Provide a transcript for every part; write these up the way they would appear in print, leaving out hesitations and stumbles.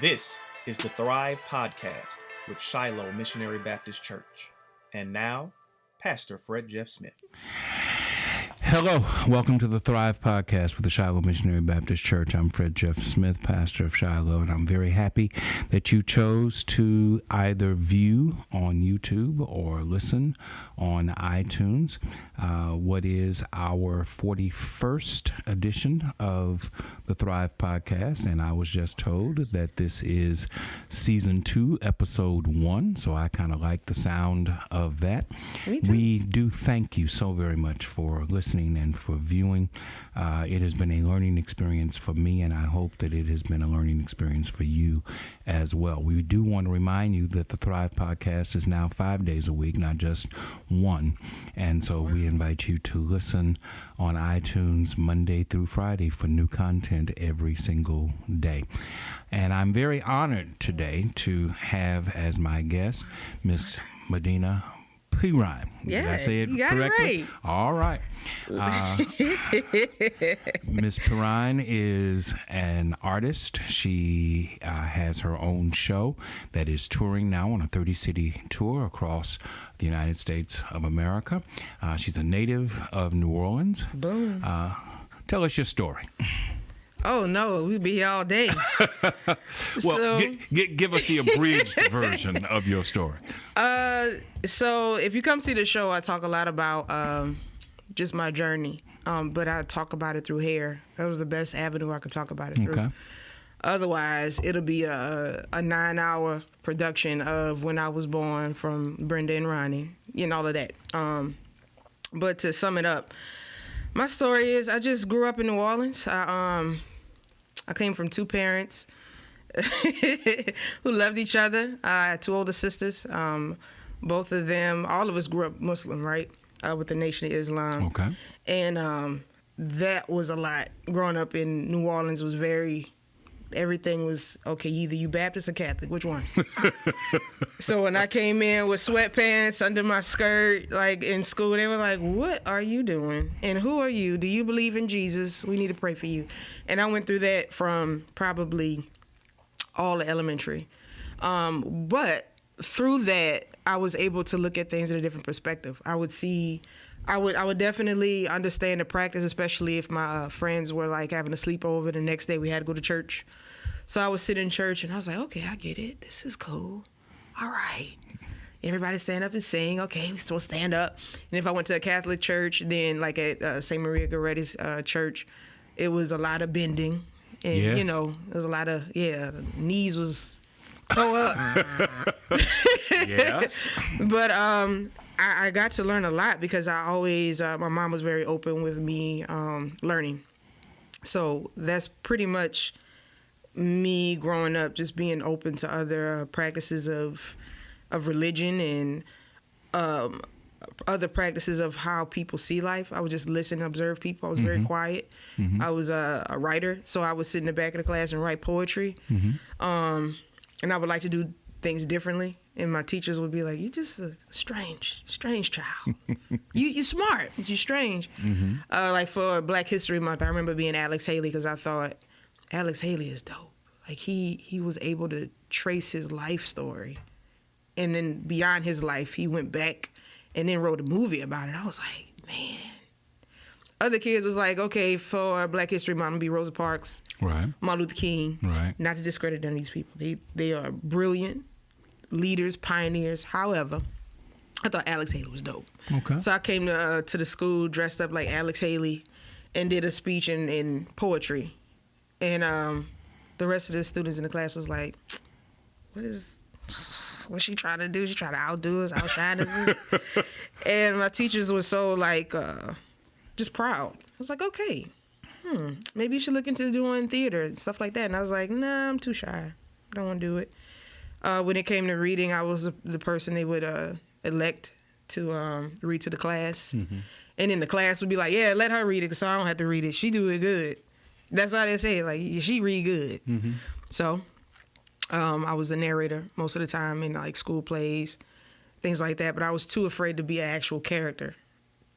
This is the Thrive Podcast with Shiloh Missionary Baptist Church. And now, Pastor Fred Jeff Smith. Hello, welcome to the Thrive Podcast with the Shiloh Missionary Baptist Church. I'm Fred Jeff Smith, pastor of Shiloh, and I'm very happy that you chose to either view on YouTube or listen on iTunes. What is our 41st edition of the Thrive Podcast, and I was just told that this is Season 2, Episode 1, so I kind of like the sound of that. Me too. We do thank you so very much for listening and for viewing. It has been a learning experience for me, and I hope that it has been a learning experience for you as well. We do want to remind you that the Thrive Podcast is now 5 days a week, not just one. And so we invite you to listen on iTunes Monday through Friday for new content every single day. And I'm very honored today to have as my guest Miss Medina Perine. Did I say it correctly? It right. All right. Miss Perine is an artist. She has her own show that is touring now on a 30-city tour across the United States of America. She's a native of New Orleans. Boom. Tell us your story. Oh, no, we'd be here all day. Well, give us the abridged version of your story. So if you come see the show, I talk a lot about just my journey, but I talk about it through hair. That was the best avenue I could talk about it through. Okay. Otherwise, it'll be a 9-hour production of when I was born from Brenda and Ronnie and all of that. But to sum it up, my story is I just grew up in New Orleans. I came from two parents who loved each other. I had two older sisters. Both of them, all of us grew up Muslim, right? With the Nation of Islam. Okay. And that was a lot. Growing up in New Orleans was everything was, okay, either you Baptist or Catholic, which one? So when I came in with sweatpants under my skirt, like in school, they were like, what are you doing? And who are you? Do you believe in Jesus? We need to pray for you. And I went through that from probably all the elementary. But through that, I was able to look at things in a different perspective. I would definitely understand the practice, especially if my friends were like having a sleepover. The next day we had to go to church. So I would sit in church and I was like, okay, I get it. This is cool. All right. Everybody stand up and sing. Okay, we still stand up. And if I went to a Catholic church, then like at St. Maria Goretti's church, it was a lot of bending. And, Yes. there was a lot of, the knees was go up. Yes. But I got to learn a lot because I always, my mom was very open with me learning. So that's pretty much me growing up, just being open to other practices of religion and other practices of how people see life. I would just listen and observe people. I was very quiet. Mm-hmm. I was a writer, so I would sit in the back of the class and write poetry. Mm-hmm. And I would like to do things differently. And my teachers would be like, "You're just a strange child. You're smart, but you're strange." Mm-hmm. Like for Black History Month, I remember being Alex Haley because I thought Alex Haley is dope. Like he was able to trace his life story, and then beyond his life, he went back and then wrote a movie about it. I was like, man. Other kids was like, okay, for Black History Month, I'm gonna be Rosa Parks, Right. Martin Luther King. Right. Not to discredit none of these people. They are brilliant leaders, pioneers. However, I thought Alex Haley was dope. Okay. So I came to the school dressed up like Alex Haley and did a speech in poetry. And the rest of the students in the class was like, what's she trying to do? She trying to outdo us, outshine us. And my teachers were so like, just proud. I was like, okay, maybe you should look into doing theater and stuff like that. And I was like, nah, I'm too shy. I don't want to do it. When it came to reading, I was the person they would elect to read to the class. Mm-hmm. And then the class would be like, yeah, let her read it so I don't have to read it. She do it good. That's how they say it, like, she read good. Mm-hmm. So I was a narrator most of the time in like school plays, things like that. But I was too afraid to be an actual character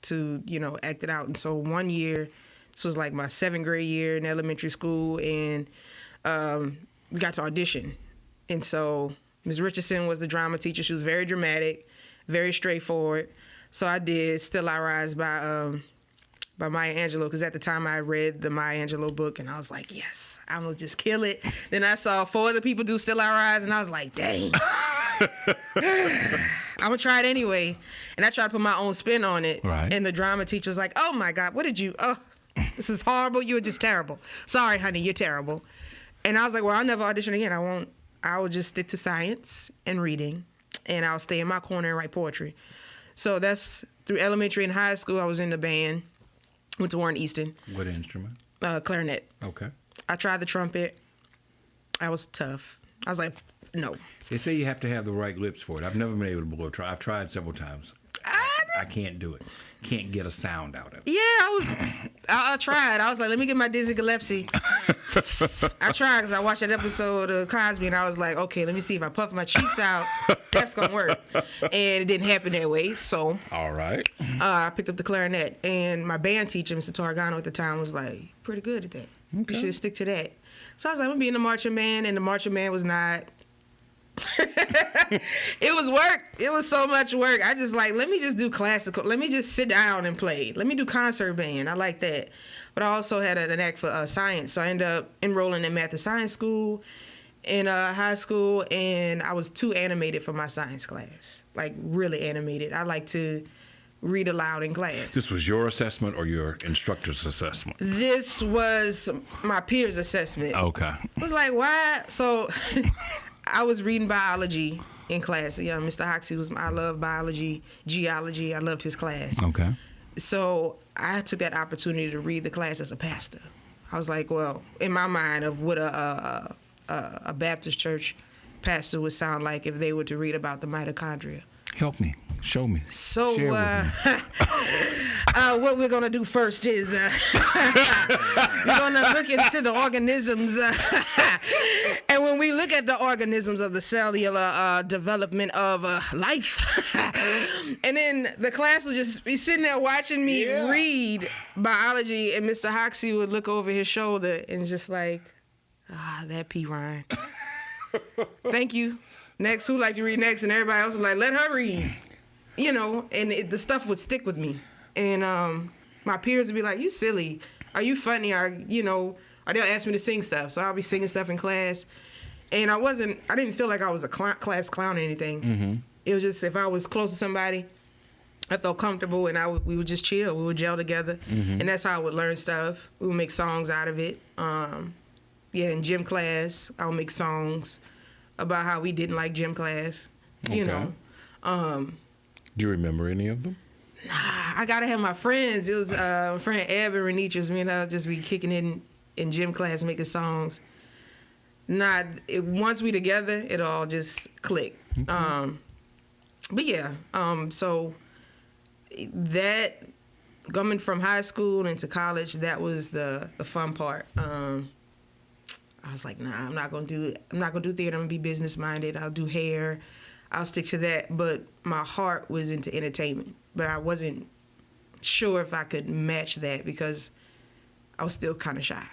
to, act it out. And so one year, this was like my 7th grade year in elementary school, and we got to audition. And so Ms. Richardson was the drama teacher. She was very dramatic, very straightforward. So I did Still I Rise by Maya Angelou, because at the time I read the Maya Angelou book, and I was like, yes, I'm going to just kill it. Then I saw 4 other people do Still I Rise, and I was like, dang. I'm going to try it anyway. And I tried to put my own spin on it. Right. And the drama teacher was like, oh, my God, this is horrible. You were just terrible. Sorry, honey, you're terrible. And I was like, well, I'll never audition again. I will just stick to science and reading, and I'll stay in my corner and write poetry. So that's through elementary and high school. I was in the band. Went to Warren Easton. What instrument? Clarinet. Okay. I tried the trumpet. I was tough. I was like, no. They say you have to have the right lips for it. I've never been able to blow a trumpet. I've tried several times. I can't do it. Can't get a sound out of it. Yeah, I tried. I was like, let me get my Dizzy Gillespie. I tried because I watched that episode of Cosby, and I was like, okay, let me see if I puff my cheeks out, that's going to work. And it didn't happen that way, so. All right. I picked up the clarinet, and my band teacher, Mr. Targano at the time, was like, pretty good at that. Okay. You should stick to that. So I was like, I'm going to be in the marching band, and the marching band was not. It was work. It was so much work. I just like, let me just do classical. Let me just sit down and play. Let me do concert band. I like that. But I also had an knack for science. So I ended up enrolling in math and science school in high school, and I was too animated for my science class. Like, really animated. I like to read aloud in class. This was your assessment or your instructor's assessment? This was my peers' assessment. Okay. It was like, why? So I was reading biology in class. Yeah, Mr. Hoxie I love biology, geology. I loved his class. Okay. So I took that opportunity to read the class as a pastor. I was like, well, in my mind of what a Baptist church pastor would sound like if they were to read about the mitochondria. Help me. Show me. So Share with me. what we're going to do first is we're going to look into the organisms. And when we look at the organisms of the cellular development of life, and then the class would just be sitting there watching me read biology, and Mr. Hoxie would look over his shoulder and just like, that P. Ryan. Thank you. Next, who'd like to read next? And everybody else was like, let her read. You know, and the stuff would stick with me. And my peers would be like, you silly. Are you funny? Or they'll ask me to sing stuff. So I'll be singing stuff in class. And I didn't feel like I was a class clown or anything. Mm-hmm. It was just, if I was close to somebody, I felt comfortable, and we would just chill. We would gel together. Mm-hmm. And that's how I would learn stuff. We would make songs out of it. In gym class, I would make songs about how we didn't like gym class, you know. Do you remember any of them? Nah, I gotta have my friends. It was my friend Eb and Renichas. Me and I'll just be kicking in gym class, making songs. Once we together, it all just click. Okay. So that coming from high school into college, that was the fun part. I was like, nah, I'm not gonna do it. I'm not gonna do theater. I'm gonna be business minded. I'll do hair. I'll stick to that. But my heart was into entertainment. But I wasn't sure if I could match that because I was still kind of shy.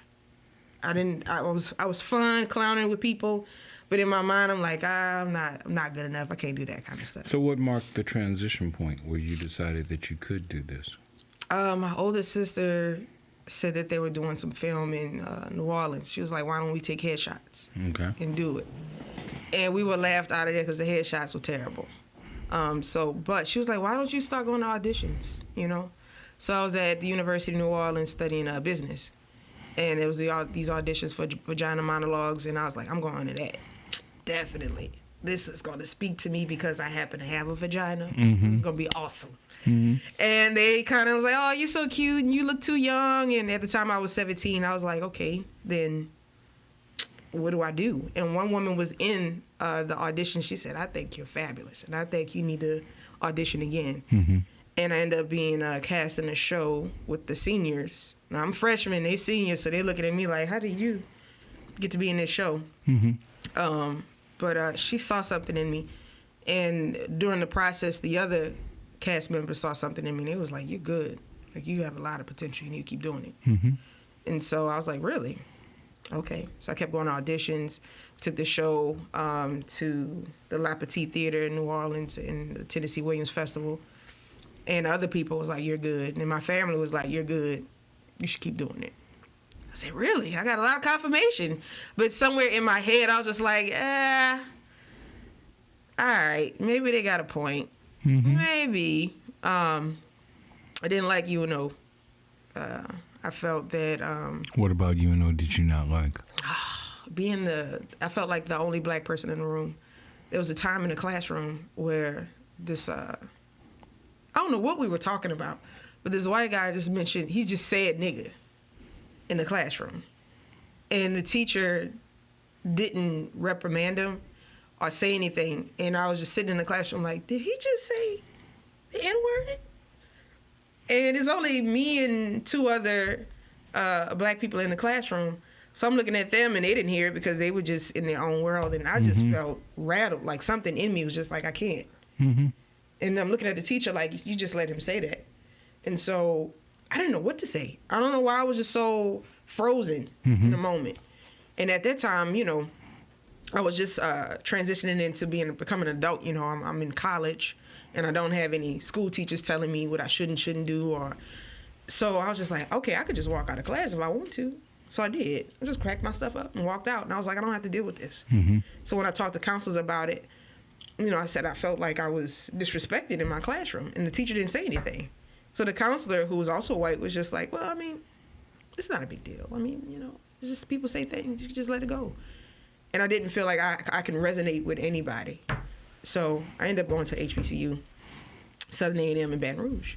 I was fun clowning with people, but in my mind I'm like, I'm not good enough. I can't do that kind of stuff. So what marked the transition point where you decided that you could do this? My older sister said that they were doing some film in New Orleans. She was like, why don't we take headshots and do it? And we were laughed out of there because the headshots were terrible. But she was like, why don't you start going to auditions, you know? So I was at the University of New Orleans studying business. And there was these auditions for vagina monologues, and I was like, I'm going to that. Definitely. This is going to speak to me because I happen to have a vagina. Mm-hmm. This is going to be awesome. Mm-hmm. And they kind of was like, oh, you're so cute, and you look too young. And at the time I was 17, I was like, okay, then what do I do? And one woman was in the audition. She said, I think you're fabulous, and I think you need to audition again. Mm-hmm. And I ended up being cast in a show with the seniors. Now, I'm freshman, they seniors, so they're looking at me like, how did you get to be in this show? Mm-hmm. But she saw something in me. And during the process, the other cast members saw something in me, and they was like, you're good. Like, you have a lot of potential. You need to keep doing it. Mm-hmm. And so I was like, really? Okay. So I kept going to auditions, took the show to the La Petite Theater in New Orleans and the Tennessee Williams Festival. And other people was like, you're good. And my family was like, you're good. You should keep doing it. I said, really? I got a lot of confirmation. But somewhere in my head, I was just like, all right, maybe they got a point. Mm-hmm. Maybe. I didn't like UNO. I felt that... what about UNO did you not like? I felt like the only black person in the room. There was a time in the classroom where this... I don't know what we were talking about, but this white guy just mentioned, he just said nigga in the classroom. And the teacher didn't reprimand him or say anything. And I was just sitting in the classroom like, did he just say the N-word? And it's only me and two other black people in the classroom. So I'm looking at them and they didn't hear it because they were just in their own world. And I just felt rattled, like something in me was just like, I can't. Mm-hmm. And I'm looking at the teacher like, you just let him say that. And so I didn't know what to say. I don't know why I was just so frozen in the moment. And at that time, you know, I was just transitioning into becoming an adult. You know, I'm in college and I don't have any school teachers telling me what I shouldn't do. So I was just like, okay, I could just walk out of class if I want to. So I did. I just cracked my stuff up and walked out. And I was like, I don't have to deal with this. Mm-hmm. So when I talked to counselors about it, you know, I said I felt like I was disrespected in my classroom, and the teacher didn't say anything. So the counselor, who was also white, was just like, well, I mean, it's not a big deal. I mean, you know, it's just people say things. You can just let it go. And I didn't feel like I can resonate with anybody. So I ended up going to HBCU, Southern A&M in Baton Rouge.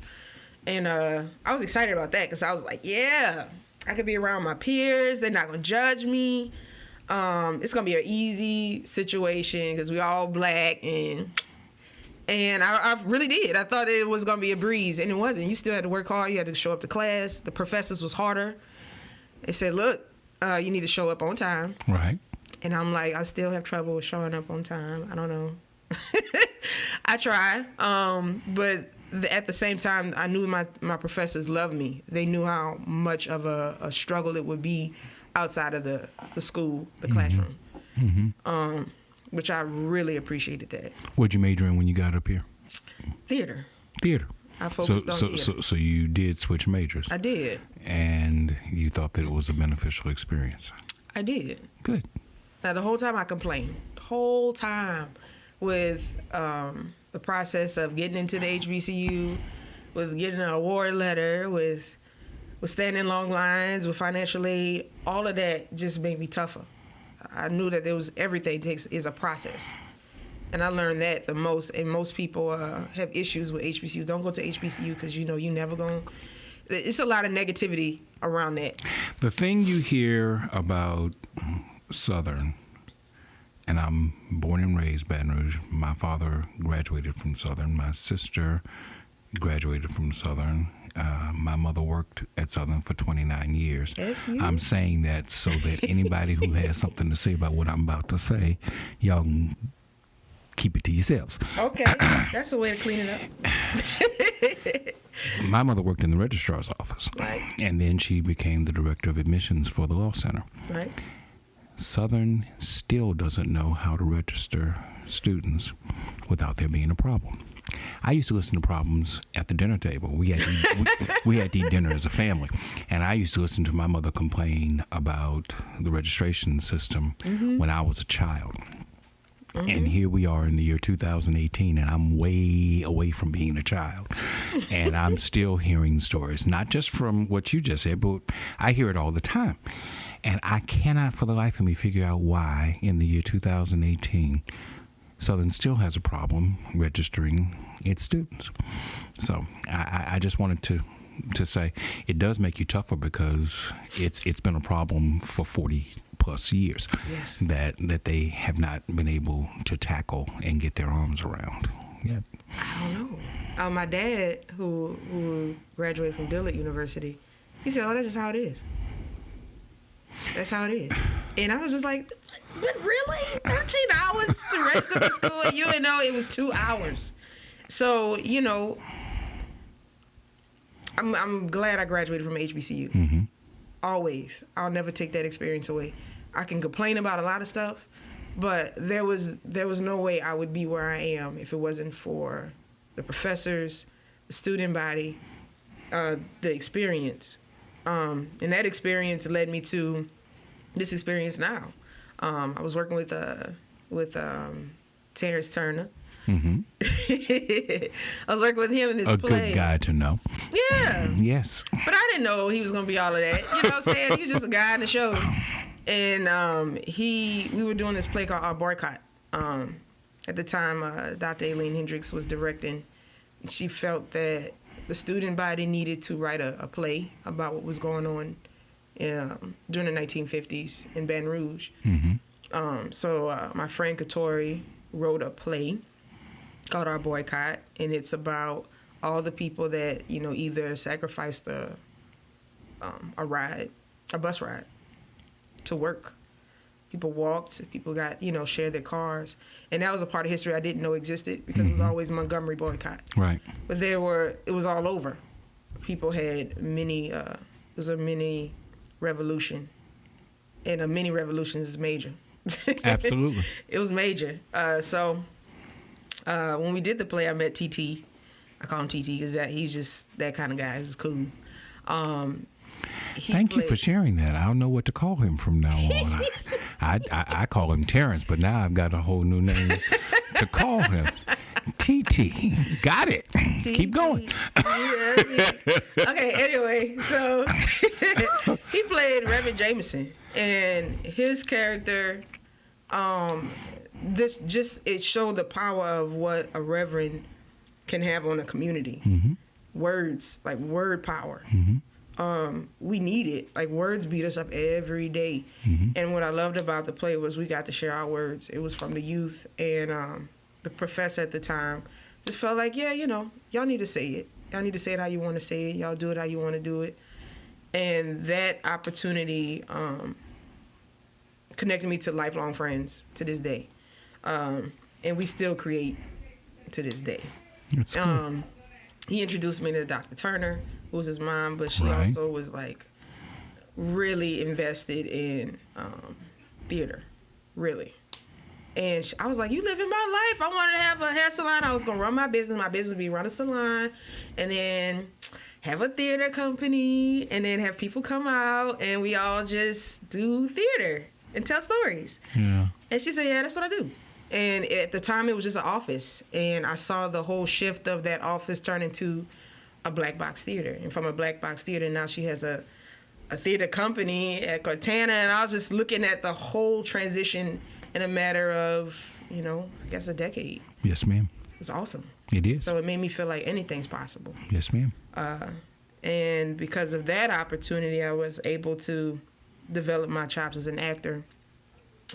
And I was excited about that because I was like, yeah, I could be around my peers. They're not going to judge me. It's going to be an easy situation because we're all black. And I really did. I thought it was going to be a breeze, and it wasn't. You still had to work hard. You had to show up to class. The professors was harder. They said, look, you need to show up on time. Right. And I'm like, I still have trouble with showing up on time. I don't know. I try. But at the same time, I knew my professors loved me. They knew how much of a struggle it would be outside of the school, the classroom, which I really appreciated that. What'd you major in when you got up here? Theater. I focused on theater. So you did switch majors? I did. And you thought that it was a beneficial experience? I did. Good. Now, the whole time I complained. The whole time with the process of getting into the HBCU, with getting an award letter, with standing in long lines, with financial aid, all of that just made me tougher. I knew that everything is a process. And I learned that the most, and most people have issues with HBCUs. Don't go to HBCU because you know you never going to. It's a lot of negativity around that. The thing you hear about Southern, and I'm born and raised Baton Rouge. My father graduated from Southern. My sister graduated from Southern. My mother worked at Southern for 29 years. I'm saying that so that anybody who has something to say about what I'm about to say, y'all can keep it to yourselves. Okay, that's a way to clean it up. My mother worked in the registrar's office. Right. And then she became the director of admissions for the law center. Right. Southern still doesn't know how to register students without there being a problem. I used to listen to problems at the dinner table. We had to eat dinner as a family. And I used to listen to my mother complain about the registration system when I was a child. And here we are in the year 2018, and I'm way away from being a child. And I'm still hearing stories, not just from what you just said, but I hear it all the time. And I cannot for the life of me figure out why in the year 2018, Southern still has a problem registering its students. So I just wanted to say it does make you tougher because it's been a problem for 40 plus years that they have not been able to tackle and get their arms around. Yeah. I don't know. My dad, who graduated from Dillard University, he said, "Oh, that's just how it is. That's how it is." And I was just like, "But really? 13 hours to register for school at UNO? It was 2 hours." So you know, I'm glad I graduated from HBCU. always. I'll never take that experience away. I can complain about a lot of stuff, but there was no way I would be where I am if it wasn't for the professors, the student body, the experience. And that experience led me to this experience now. I was working with Terrence Turner. Mm-hmm. I was working with him in this A play. good guy to know. Yeah. Yes. But I didn't know he was going to be all of that. You know what I'm saying? He was just a guy in the show. And we were doing this play called Our Boycott. At the time, Dr. Aileen Hendricks was directing. She felt that the student body needed to write a play about what was going on during the 1950s in Baton Rouge. Mm-hmm. So my friend Katori wrote a play called Our Boycott, and it's about all the people that, either sacrificed a bus ride to work. People walked, people got, shared their cars. And that was a part of history I didn't know existed because it was always Montgomery boycott. Right. But it was all over. People had it was a mini revolution. And a mini revolution is major. Absolutely. It was major. So when we did the play, I met TT. I call him TT because he's just that kind of guy. He was cool. Thank you for sharing that. I don't know what to call him from now on. I call him Terrence, but now I've got a whole new name to call him. TT. Got it. Keep going. Okay, anyway, so he played Reverend Jameson, and his character, it showed the power of what a reverend can have on a community. Mm-hmm. Words, like word power. Mm-hmm. We need it. Like, words beat us up every day. Mm-hmm. And what I loved about the play was we got to share our words. It was from the youth, and the professor at the time just felt like, y'all need to say it. Y'all need to say it how you want to say it. Y'all do it how you want to do it. And that opportunity connected me to lifelong friends to this day. And we still create to this day. That's cool. He introduced me to Dr. Turner, who was his mom, but she also was like really invested in theater, really. And I was like, you living my life. I wanted to have a hair salon. I was going to run my business. My business would be run a salon and then have a theater company and then have people come out and we all just do theater and tell stories. Yeah. And she said, yeah, that's what I do. And at the time, it was just an office. And I saw the whole shift of that office turn into a black box theater. And from a black box theater, now she has a theater company at Cortana. And I was just looking at the whole transition in a matter of, I guess a decade. Yes, ma'am. It's awesome. It is. So it made me feel like anything's possible. Yes, ma'am. And because of that opportunity, I was able to develop my chops as an actor.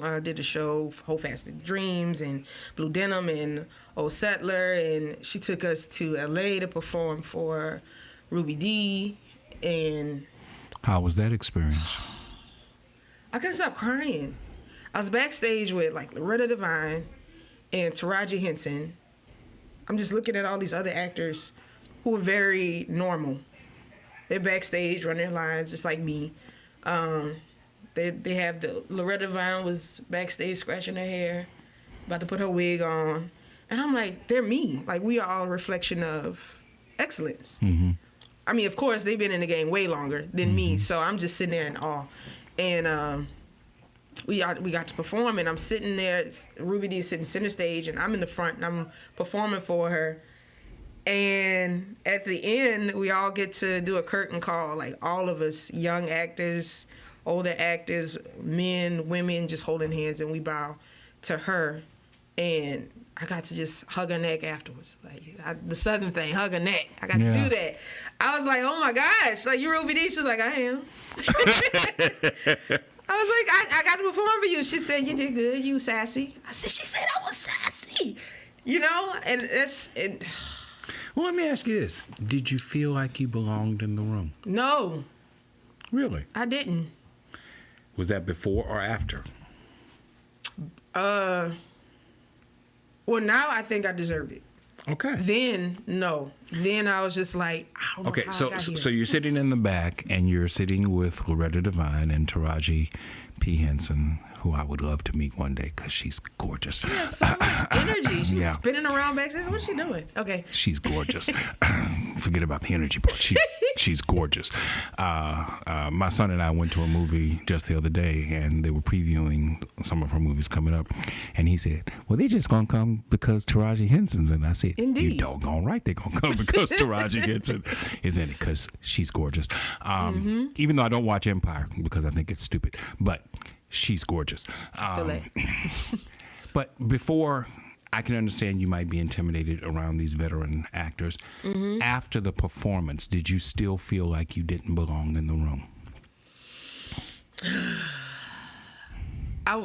I did a show, Holdfast Dreams, and Blue Denim, and Old Settler, and she took us to LA to perform for Ruby Dee, and... How was that experience? I couldn't stop crying. I was backstage with, Loretta Devine and Taraji Henson. I'm just looking at all these other actors who are very normal. They're backstage, running their lines, just like me. They have Loretta Devine was backstage scratching her hair, about to put her wig on. And I'm like, they're me. Like, we are all a reflection of excellence. Mm-hmm. I mean, of course, they've been in the game way longer than me, so I'm just sitting there in awe. And we got to perform, and I'm sitting there. Ruby Dee is sitting center stage, and I'm in the front, and I'm performing for her. And at the end, we all get to do a curtain call, like all of us, young actors, older actors, men, women, just holding hands, and we bow to her. And I got to just hug her neck afterwards. The Southern thing, hug her neck. I got to do that. I was like, oh my gosh, you Ruby Dee? She was like, I am. I was like, I got to perform for you. She said, you did good, you sassy. She said I was sassy. And that's... Well, let me ask you this. Did you feel like you belonged in the room? No. Really? I didn't. Was that before or after? Well, now I think I deserved it. Okay. Then no. Then I was just like, I don't know Okay, how I so got here. so you're sitting in the back, and you're sitting with Loretta Devine and Taraji P. Henson, who I would love to meet one day because she's gorgeous. She has so much energy. She's Yeah. spinning around backstage. What's she doing? Okay. She's gorgeous. Forget about the energy part. She's gorgeous. My son and I went to a movie just the other day, and they were previewing some of her movies coming up. And he said, well, they just going to come because Taraji Henson's in it. I said, Indeed. You doggone right they're going to come because Taraji Henson is in it because she's gorgeous. Even though I don't watch Empire because I think it's stupid. But she's gorgeous. But before I can understand you might be intimidated around these veteran actors, after the performance, did you still feel like you didn't belong in the room?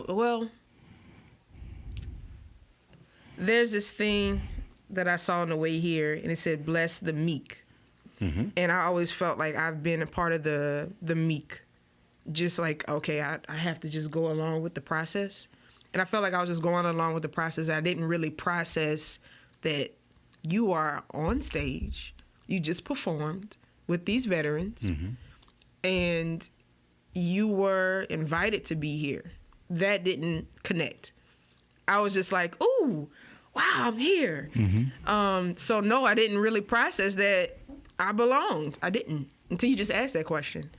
Well, there's this thing that I saw on the way here, and it said, bless the meek. And I always felt like I've been a part of the meek. Just like, okay, I have to just go along with the process. And I felt like I was just going along with the process. I didn't really process that you are on stage. You just performed with these veterans. And you were invited to be here. That didn't connect. I was just like, ooh, wow, I'm here. So no, I didn't really process that I belonged. I didn't until you just asked that question.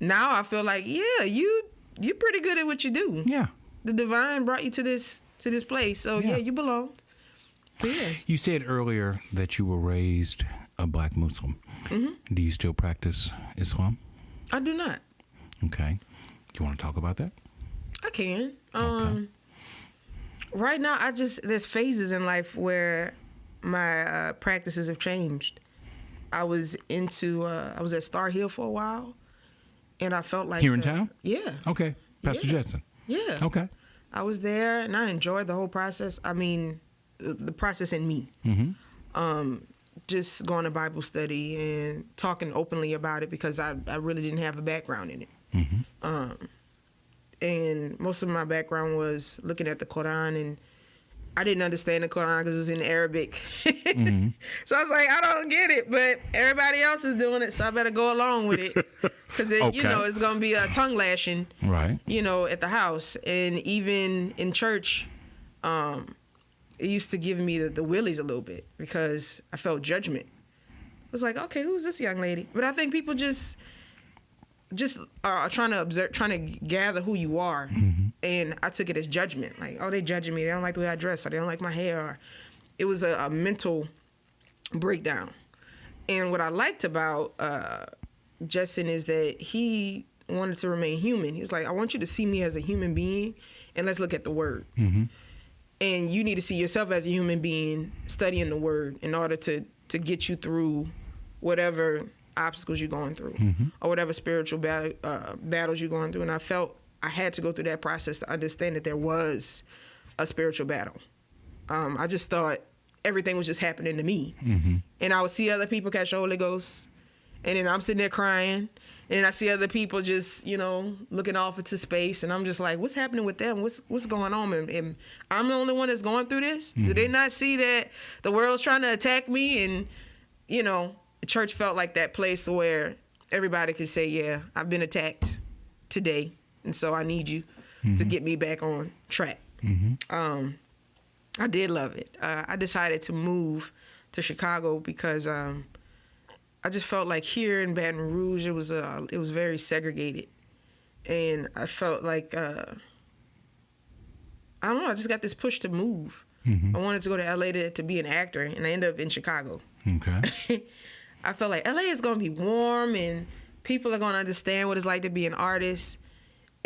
Now I feel like, yeah, you're pretty good at what you do. Yeah. The divine brought you to this place, so yeah, you belonged. Yeah. You said earlier that you were raised a black Muslim. Do you still practice Islam? I do not. Okay. You want to talk about that? I can. Okay. Right now, there's phases in life where my practices have changed. I was at Star Hill for a while, and I felt like Here in town? Yeah. Okay. Pastor Jetson. Yeah. Okay. I was there, and I enjoyed the whole process. I mean, the process in me. Just going to Bible study and talking openly about it because I really didn't have a background in it. And most of my background was looking at the Quran, and I didn't understand the Quran because it was in Arabic. So I was like, I don't get it, but everybody else is doing it, so I better go along with it because it's going to be a tongue lashing, right? At the house. And even in church, it used to give me the willies a little bit because I felt judgment. I was like, okay, who's this young lady? But I think people just are trying to observe, trying to gather who you are. And I took it as judgment. Like, oh, they judging me. They don't like the way I dress, or they don't like my hair. It was a mental breakdown. And what I liked about Justin is that he wanted to remain human. He was like, I want you to see me as a human being, and let's look at the word. And you need to see yourself as a human being studying the word in order to get you through whatever obstacles you're going through or whatever spiritual battles you're going through. And I felt I had to go through that process to understand that there was a spiritual battle. I just thought everything was just happening to me. And I would see other people catch the Holy Ghost, and then I'm sitting there crying, and then I see other people just, looking off into space, and I'm just like, what's happening with them? What's going on? And I'm the only one that's going through this? Do they not see that the world's trying to attack me? And, the church felt like that place where everybody could say, yeah, I've been attacked today, and so I need you to get me back on track. I did love it. I decided to move to Chicago because I just felt like here in Baton Rouge it was very segregated, and I felt like I don't know. I just got this push to move. I wanted to go to LA to be an actor, and I ended up in Chicago. Okay. I felt like LA is going to be warm, and people are going to understand what it's like to be an artist.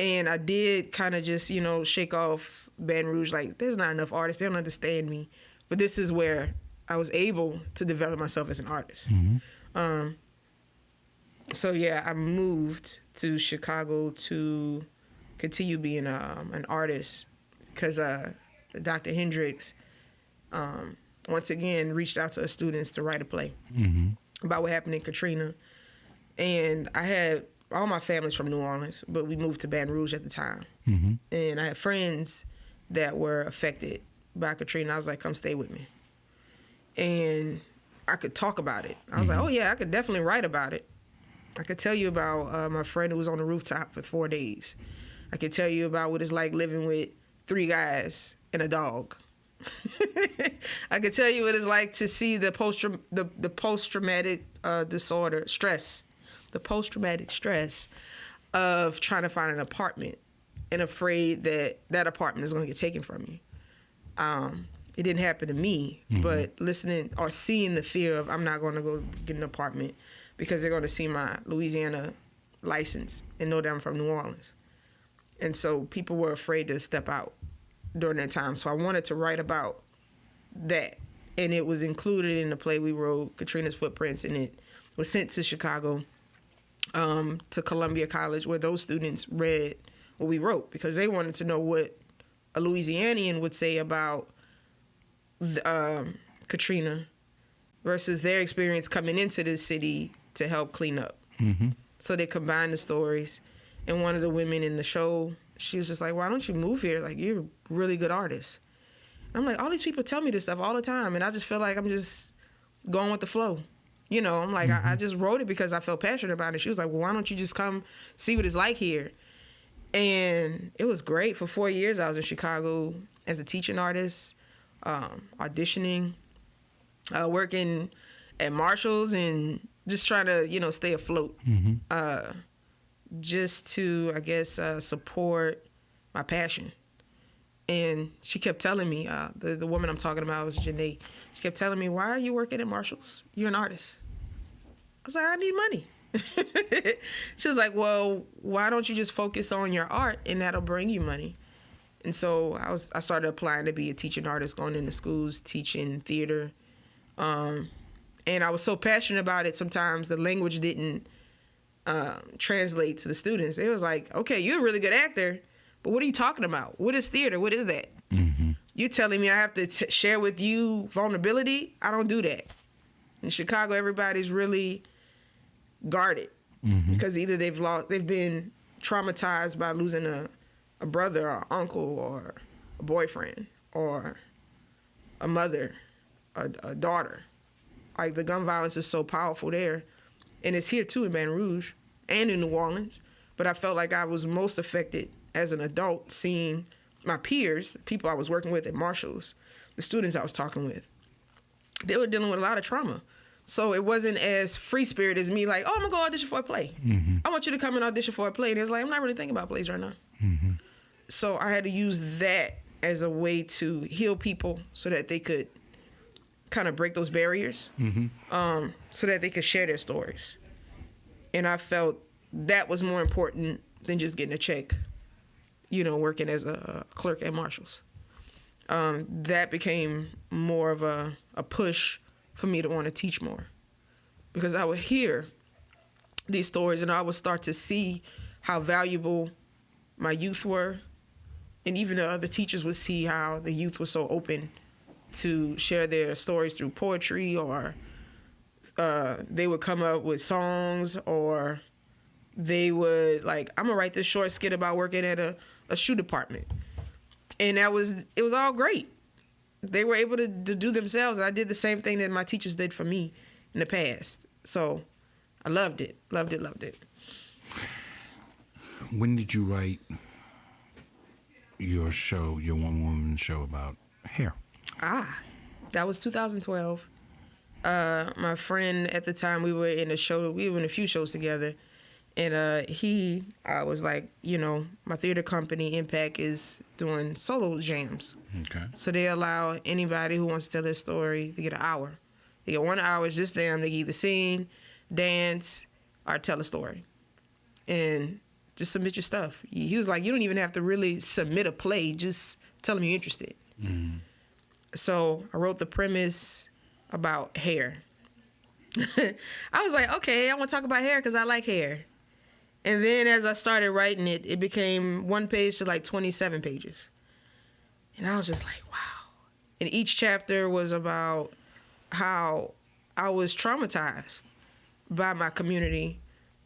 And I did kind of just, shake off Baton Rouge. Like, there's not enough artists. They don't understand me. But this is where I was able to develop myself as an artist. So, yeah, I moved to Chicago to continue being an artist because Dr. Hendricks, once again, reached out to us students to write a play about what happened in Katrina. And I had all my family's from New Orleans, but we moved to Baton Rouge at the time. And I had friends that were affected by Katrina. I was like, come stay with me. and I could talk about it. I was like, oh yeah, I could definitely write about it. I could tell you about my friend who was on the rooftop for 4 days. I could tell you about what it's like living with 3 guys and a dog. I could tell you what it's like to see the post-traumatic stress of trying to find an apartment and afraid that apartment is going to get taken from you. It didn't happen to me, but listening or seeing the fear of I'm not going to go get an apartment because they're going to see my Louisiana license and know that I'm from New Orleans. And so people were afraid to step out during that time. So I wanted to write about that. And it was included in the play we wrote, Katrina's Footprints, and it was sent to Chicago, to Columbia College, where those students read what we wrote because they wanted to know what a Louisianian would say about Katrina versus their experience coming into the city to help clean up. So they combined the stories. And one of the women in the show, she was just like, why don't you move here? Like, you're a really good artist. And I'm like, all these people tell me this stuff all the time, and I just feel like I'm just going with the flow. You know, I'm like, I just wrote it because I felt passionate about it. She was like, well, why don't you just come see what it's like here? And it was great. For 4 years, I was in Chicago as a teaching artist, auditioning, working at Marshall's, and just trying to, stay afloat. Just to, I guess, support my passion. And she kept telling me, the woman I'm talking about was Janae. She kept telling me, why are you working at Marshall's? You're an artist. I was like, I need money. She was like, well, why don't you just focus on your art and that'll bring you money? And so I started applying to be a teaching artist, going into schools, teaching theater. And I was so passionate about it, sometimes the language didn't translate to the students. It was like, okay, you're a really good actor, but what are you talking about? What is theater? What is that? You're telling me I have to share with you vulnerability? I don't do that. In Chicago, everybody's really guarded because either they've been traumatized by losing a brother or uncle or a boyfriend or a mother, a daughter. Like, the gun violence is so powerful there. And it's here, too, in Baton Rouge and in New Orleans. But I felt like I was most affected as an adult seeing my peers, people I was working with at Marshall's, the students I was talking with. They were dealing with a lot of trauma. So it wasn't as free-spirited as me, like, oh, I'm going to go audition for a play. I want you to come and audition for a play. And it was like, I'm not really thinking about plays right now. So I had to use that as a way to heal people so that they could kind of break those barriers, so that they could share their stories. And I felt that was more important than just getting a check, working as a clerk at Marshall's. That became more of a push for me to want to teach more, because I would hear these stories and I would start to see how valuable my youth were. And even the other teachers would see how the youth was so open to share their stories through poetry, or they would come up with songs, or they would, like, I'm going to write this short skit about working at a shoe department. And it was all great. They were able to do themselves. I did the same thing that my teachers did for me in the past. So I loved it, loved it, loved it. When did you write your show, your one-woman show about hair? That was 2012. My friend at the time, we were in a few shows together, and he was like, my theater company, Impact, is doing solo jams. Okay. So they allow anybody who wants to tell their story to get an hour. They get 1 hour, it's just them. They can either sing, dance, or tell a story. And just submit your stuff. He was like, you don't even have to really submit a play, just tell them you're interested. So I wrote the premise about hair. I was like, okay, I want to talk about hair because I like hair. And then as I started writing it, it became 1 page to like 27 pages. And I was just like, wow. And each chapter was about how I was traumatized by my community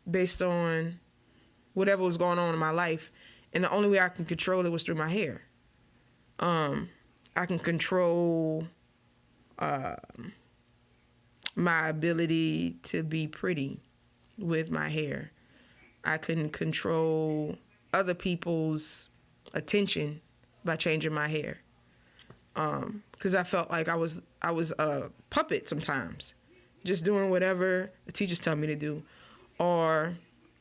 based on whatever was going on in my life. And the only way I can control it was through my hair. I can control my ability to be pretty with my hair. I couldn't control other people's attention by changing my hair. Because I felt like I was a puppet sometimes, just doing whatever the teachers tell me to do, or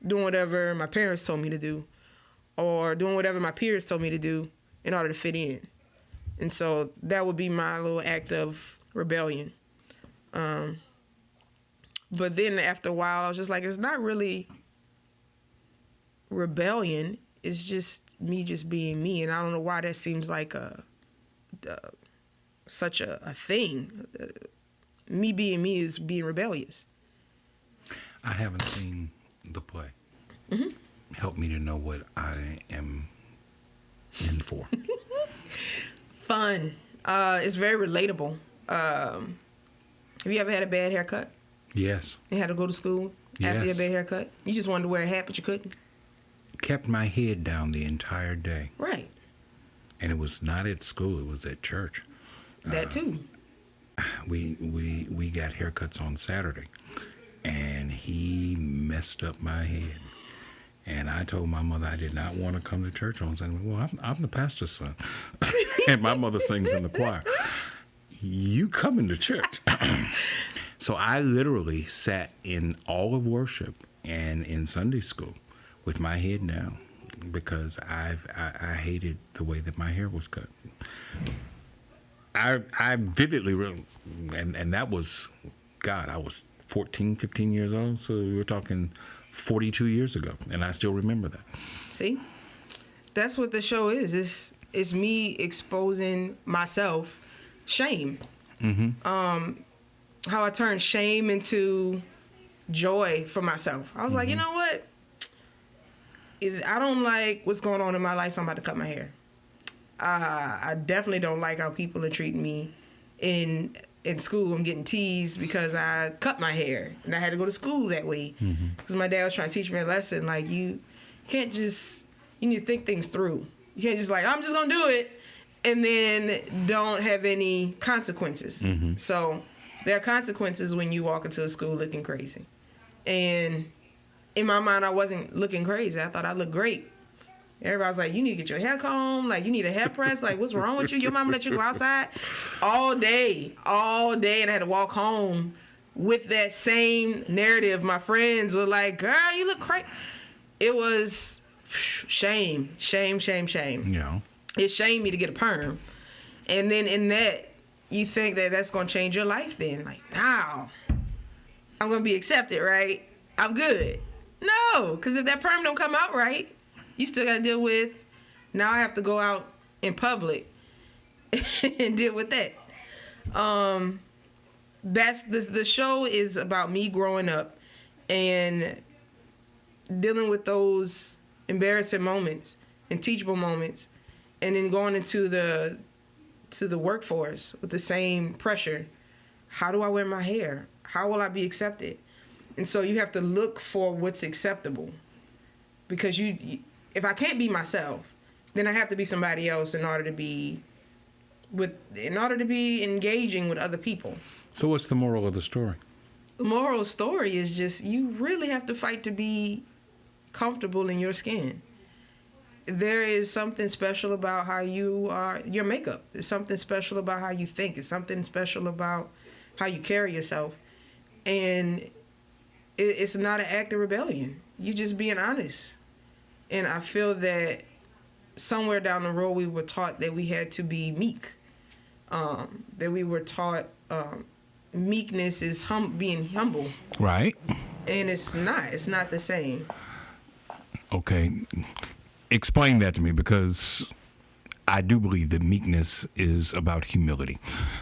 doing whatever my parents told me to do, or doing whatever my peers told me to do in order to fit in. And so that would be my little act of rebellion. But then after a while, I was just like, it's not really rebellion. It's just me just being me. And I don't know why that seems like such a thing. Me being me is being rebellious. I haven't seen the play. Mm-hmm. Help me to know what I am in for. Fun. It's very relatable. Have you ever had a bad haircut? Yes. You had to go to school after your bad haircut? You just wanted to wear a hat, but you couldn't? Kept my head down the entire day. Right. And it was not at school, it was at church. That too. We got haircuts on Saturday, and he messed up my head. And I told my mother I did not want to come to church on Sunday. Well, I'm the pastor's son, and my mother sings in the choir. You coming to church? So I literally sat in all of worship and in Sunday school with my head down because I hated the way that my hair was cut. I vividly, and that was, God, I was 14, 15 years old, so we were talking 42 years ago, and I still remember that. See? That's what the show is. It's me exposing myself, shame. Mm-hmm. How I turned shame into joy for myself. I was like, you know what? I don't like what's going on in my life, so I'm about to cut my hair. I definitely don't like how people are treating me in school. I'm getting teased because I cut my hair, and I had to go to school that way because my dad was trying to teach me a lesson. Like, you can't just, you need to think things through. You can't just like, I'm just gonna do it, and then don't have any consequences. So there are consequences when you walk into a school looking crazy. And in my mind, I wasn't looking crazy. I thought I looked great. Everybody's like, you need to get your hair combed. Like, you need a hair press. Like, what's wrong with you? Your mama let you go outside all day. And I had to walk home with that same narrative. My friends were like, girl, you look crazy. It was shame. Yeah. It shamed me to get a perm. And then in that, you think that that's going to change your life then. Like, now, I'm going to be accepted, right? I'm good. No, because if that perm don't come out right, you still got to deal with, now I have to go out in public and deal with that. That's the show is about me growing up and dealing with those embarrassing moments and teachable moments, and then going into the workforce with the same pressure. How do I wear my hair? How will I be accepted? And so you have to look for what's acceptable, because if I can't be myself, then I have to be somebody else in order to be engaging with other people. So what's the moral of the story? The moral story is just, you really have to fight to be comfortable in your skin. There is something special about how you are, your makeup. There's something special about how you think. It's something special about how you carry yourself. And it's not an act of rebellion. You're just being honest. And I feel that somewhere down the road we were taught that we had to be meek. That we were taught meekness is being humble. Right. And it's not. It's not the same. Okay. Explain that to me, because I do believe that meekness is about humility.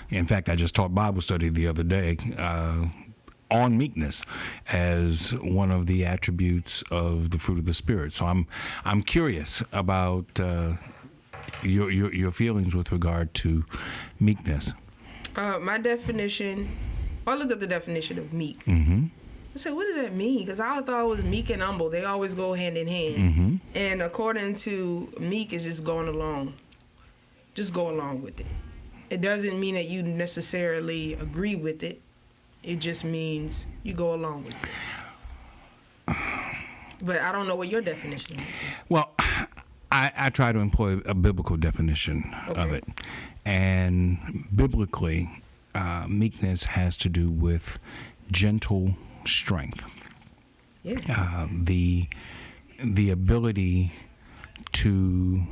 In fact, I just taught Bible study the other day on meekness as one of the attributes of the fruit of the Spirit. So I'm curious about your feelings with regard to meekness. My definition, I looked up the definition of meek. Mm-hmm. I said, what does that mean? Because I thought it was meek and humble. They always go hand in hand. Mm-hmm. And according to meek is just going along. Just go along with it. It doesn't mean that you necessarily agree with it. It just means you go along with it. But I don't know what your definition is. Well, I try to employ a biblical definition of it. And biblically, meekness has to do with gentle strength. Yeah. The ability to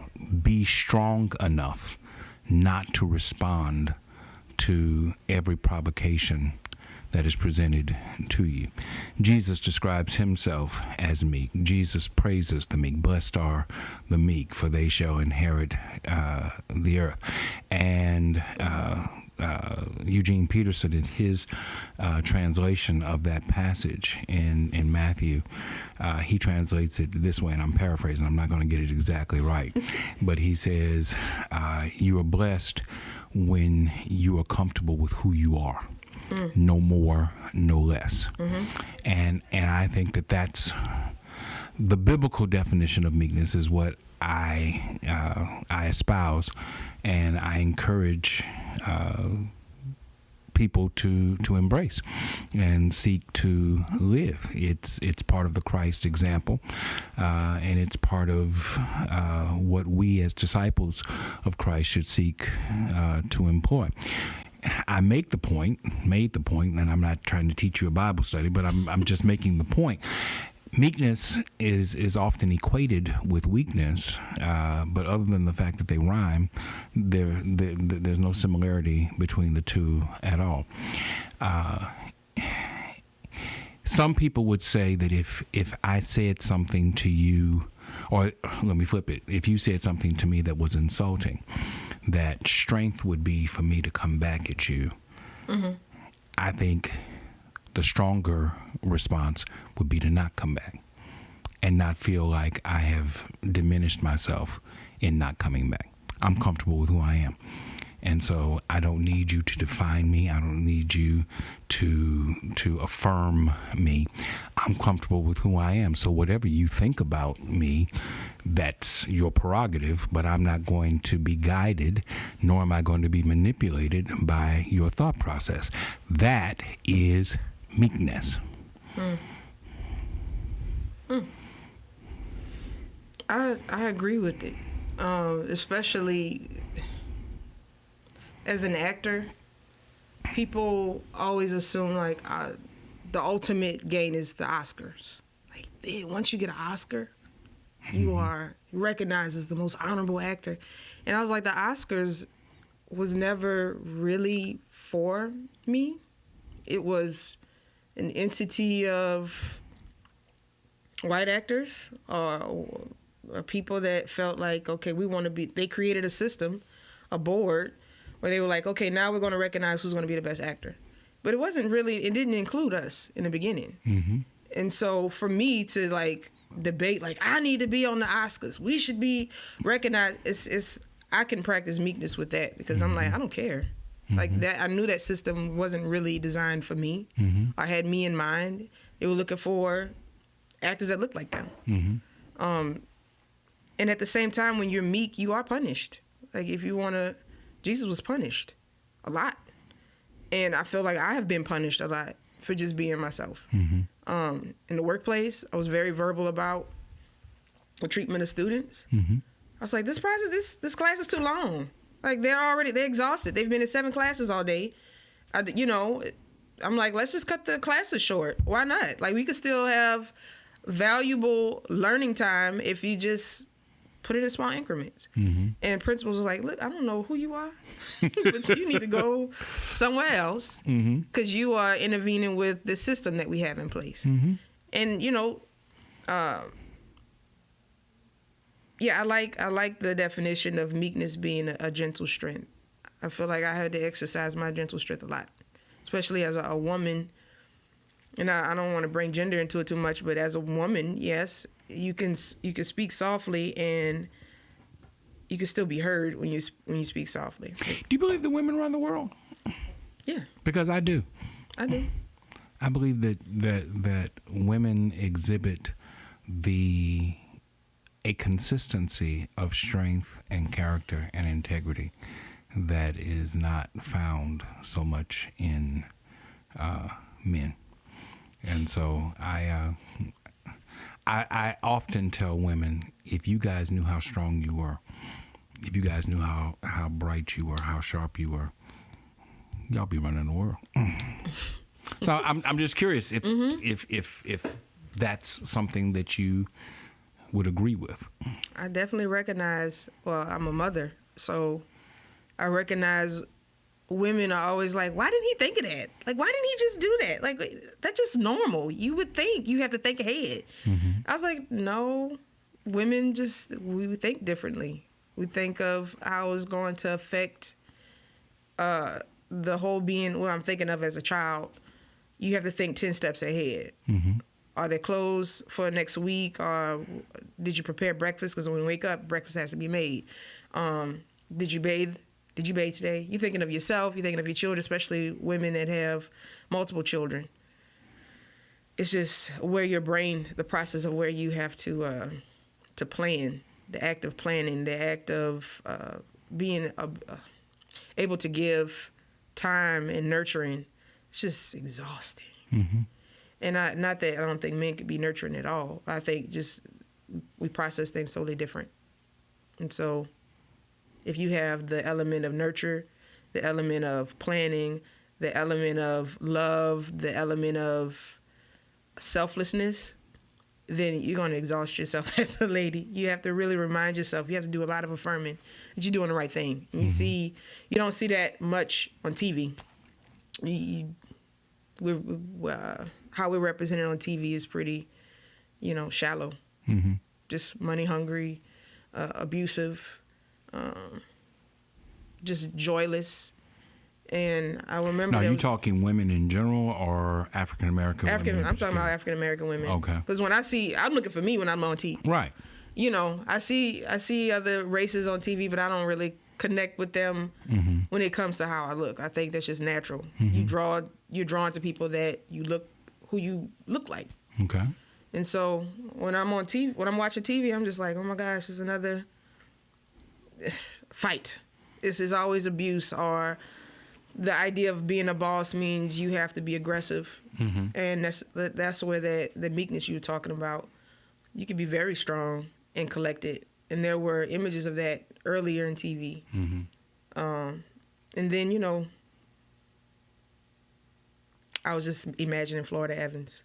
be strong enough not to respond to every provocation that is presented to you. Jesus describes himself as meek. Jesus praises the meek. Blessed are the meek, for they shall inherit the earth. And Eugene Peterson, in his translation of that passage in Matthew, he translates it this way, and I'm paraphrasing. I'm not going to get it exactly right. But he says, you are blessed when you are comfortable with who you are. No more, no less. And I think that that's the biblical definition of meekness is what I espouse, and I encourage people to embrace and seek to live. It's part of the Christ example, and it's part of what we as disciples of Christ should seek to employ. I made the point, and I'm not trying to teach you a Bible study, but I'm just making the point. Meekness is often equated with weakness, but other than the fact that they rhyme, there's no similarity between the two at all. Some people would say that if I said something to you, or let me flip it, if you said something to me that was insulting, that strength would be for me to come back at you. I think the stronger response would be to not come back and not feel like I have diminished myself in not coming back. I'm comfortable with who I am. And so I don't need you to define me. I don't need you to affirm me. I'm comfortable with who I am. So whatever you think about me, that's your prerogative, but I'm not going to be guided, nor am I going to be manipulated by your thought process. That is meekness. I agree with it, especially as an actor. People always assume like the ultimate gain is the Oscars. Like once you get an Oscar, you are recognized as the most honorable actor. And I was like, the Oscars was never really for me. It was an entity of white actors or people that felt like, okay, we want to be, they created a system, a board, where they were like, okay, now we're going to recognize who's going to be the best actor. But it wasn't really, it didn't include us in the beginning. And so for me to like debate, like, I need to be on the Oscars, we should be recognized, it's I can practice meekness with that because I'm like, I don't care. Like that, I knew that system wasn't really designed for me. I had me in mind. They were looking for actors that looked like them. And at the same time, when you're meek, you are punished. Like if you want to, Jesus was punished a lot. And I feel like I have been punished a lot for just being myself. In the workplace, I was very verbal about the treatment of students. I was like, this class is too long. Like they're exhausted. They've been in 7 classes all day. I'm like, let's just cut the classes short. Why not? Like we could still have valuable learning time if you just put it in small increments. And principals was like, look, I don't know who you are, but you need to go somewhere else because you are intervening with the system that we have in place. And, I like the definition of meekness being a gentle strength. I feel like I had to exercise my gentle strength a lot, especially as a woman. And I don't want to bring gender into it too much, but as a woman, yes, you can speak softly and you can still be heard when you speak softly. Do you believe that women run the world? Yeah. Because I do. I do. I believe that women exhibit a consistency of strength and character and integrity that is not found so much in men. And so I often tell women, if you guys knew how strong you were, if you guys knew how bright you were, how sharp you were, y'all be running the world. So I'm just curious if that's something that you would agree with. I definitely recognize, well, I'm a mother, so I recognize women are always like, why didn't he think of that? Like, why didn't he just do that? Like, that's just normal. You would think you have to think ahead. I was like, no, women we think differently. We think of how it's going to affect the whole being, what I'm thinking of as a child. You have to think 10 steps ahead. Are there clothes for next week? Or did you prepare breakfast? Because when we wake up, breakfast has to be made. Did you bathe? Did you bathe today? You're thinking of yourself. You're thinking of your children, especially women that have multiple children. It's just where your brain, the process of where you have to plan, the act of planning, the act of being able to give time and nurturing. It's just exhausting. And not that I don't think men could be nurturing at all. I think just we process things totally different. And so if you have the element of nurture, the element of planning, the element of love, the element of selflessness, then you're going to exhaust yourself as a lady. You have to really remind yourself. You have to do a lot of affirming that you're doing the right thing. And you don't see that much on TV. How we're represented on TV is pretty, shallow. Just money hungry, abusive, just joyless. And I remember. Now, you talking women in general or African American women? I'm talking about African American women. Okay. Because when I'm looking for me when I'm on TV. Right. I see other races on TV, but I don't really connect with them when it comes to how I look. I think that's just natural. You're drawn to people that who you look like. Okay. And so when I'm on TV, when I'm watching TV, I'm just like, oh my gosh, it's another fight. It's always abuse, or the idea of being a boss means you have to be aggressive. And that's where the meekness you were talking about. You can be very strong and collected. And there were images of that earlier in TV. And then, I was just imagining Florida Evans.